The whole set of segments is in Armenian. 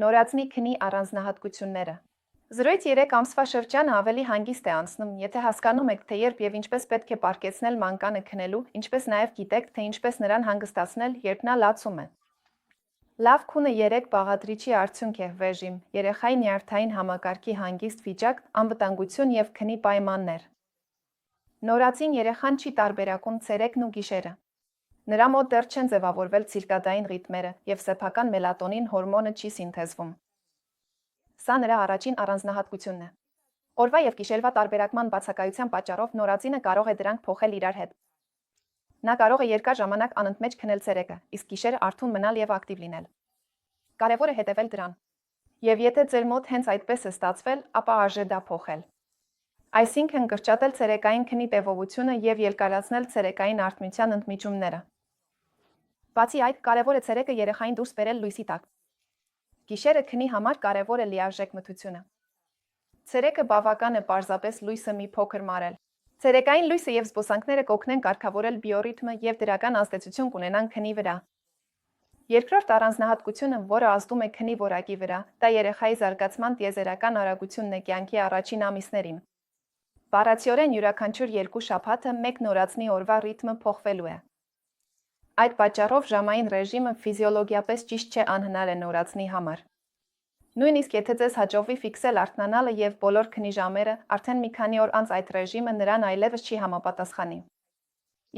Նորածնի քնի առանձնահատկությունները։ Զրույց 3 ամսվա շրջանը ավելի հանգիստ է անցնում, եթե հասկանում եք, թե երբ եւ ինչպես պետք է պարկեցնել մանկանը քնելու, ինչպես նաեւ գիտեք, թե ինչպես նրան հանգստացնել, երբ նա լացում է։ Լավ քունը 3 բաղադրիչի արդյունք է՝ ռեժիմ, երեխայի նյարդային համակարգի հանգիստ վիճակ, անվտանգություն եւ քնի պայմաններ։ Նորածին երեխան չի տարբերակում ցերեկն ու գիշերը։ Նրա մոտ դեռ չեն ձևավորվել ցիրկադային ռիթմերը եւ սեփական մելատոնին հորմոնը չի սինթեզվում։ Սա նրա առաջին առանձնահատկությունն է։ Օրվա եւ գիշերվա տարբերակման բացակայության պատճառով նորածինը կարող է դրանք փոխել իրար հետ։ Նա կարող է երկար ժամանակ անընդմեջ քնել ցերեկը, իսկ գիշերը արթուն մնալ եւ ակտիվ լինել։ Կարևոր է հետևել դրան։ Եվ եթե ձեր մոտ հենց այդպես է ստացվել, ապա արժե դա փոխել։ Այսինքն կրճատել ցերեկային քնի տևողությունը եւ երկարացնել ցերեկային արթնության ընդմիջումները։ Բացի այդ, կարևոր է ցերեկը երեխային դուրս բերել լույսի տակ։ Գիշերը քնի համար կարևոր է լիարժեք մթությունը։ Ցերեկը բավական է պարզապես լույսը մի փոքր մարել։ Ցերեկային լույսը եւ զբոսանքները կօգնեն կարգավորել բիոռիթմը եւ դրական ազդեցություն կունենան քնի վրա։ Երկրորդ առանձնահատկությունը, որը ազդում է քնի որակի վրա, դա երեխայի զարգացման տիեզերական արագությունն է կյանքի առաջին ամիսներին։ Բառացիորեն յուրաքանչյուր 2 շաբաթը մեկ նորածնի օրվա ռիթմը փոխվելու է։ Այդ պատճառով ժամային ռեժիմը ֆիզիոլոգիապես ճիշտ չէ անհնար է նորածնի համար։ Նույնիսկ եթե ձեզ հաջողվի ֆիքսել արթնանալը եւ բոլոր քնի ժամերը, արդեն մի քանի օր անց այդ ռեժիմը նրան այլևս չի համապատասխանի։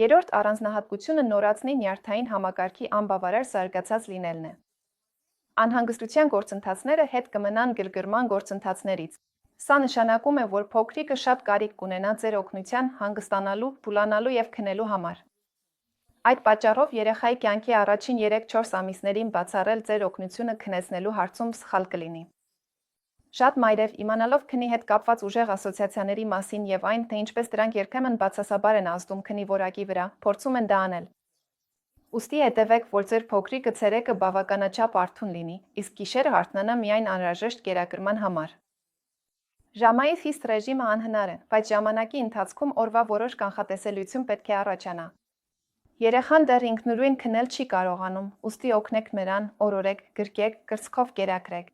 Երրորդ առանձնահատկությունը նորածնի նյարդային համակարգի անբավարար զարգացած լինելն է։ Անհանգստության գործընթացները հետ կմնան գրգռման գործընթացներից։ Սա նշանակում է, որ փոքրիկը շատ կարիք կունենա ձեր օգնության հանգստանալու, բուլանալու եւ քնելու համար։ Այդ պատճառով երեխայի կյանքի առաջին 3-4 ամիսներին բացառել ձեր օգնությունը քնեցնելու հարցում սխալ կլինի։ Շատ մայրեր, իմանալով քնի հետ կապված ուժեղ ասոցիացիաների մասին եւ այն, թե ինչպես դրանք երբեմն բացասաբար են ազդում քնի որակի վրա, փորձում են դա անել։ Ուստի հետևեք, որ ձեր փոքրիկը ցերեկը բավականաչափ արթուն լինի, իսկ գիշերը հարթնանա միայն անհրաժեշտ կերակրման համար։ Ժամային խիստ ռեժիմը անհնար է, բայց ժամանակի ընթացքում օրվա որոշ կանխատեսելիություն պետք է առաջանա։ Երեխան դեռ ինքնուրույն քնել չի կարողանում, ուստի օգնեք նրան, օրորեք, գրկեք, կրծքով կերակրեք։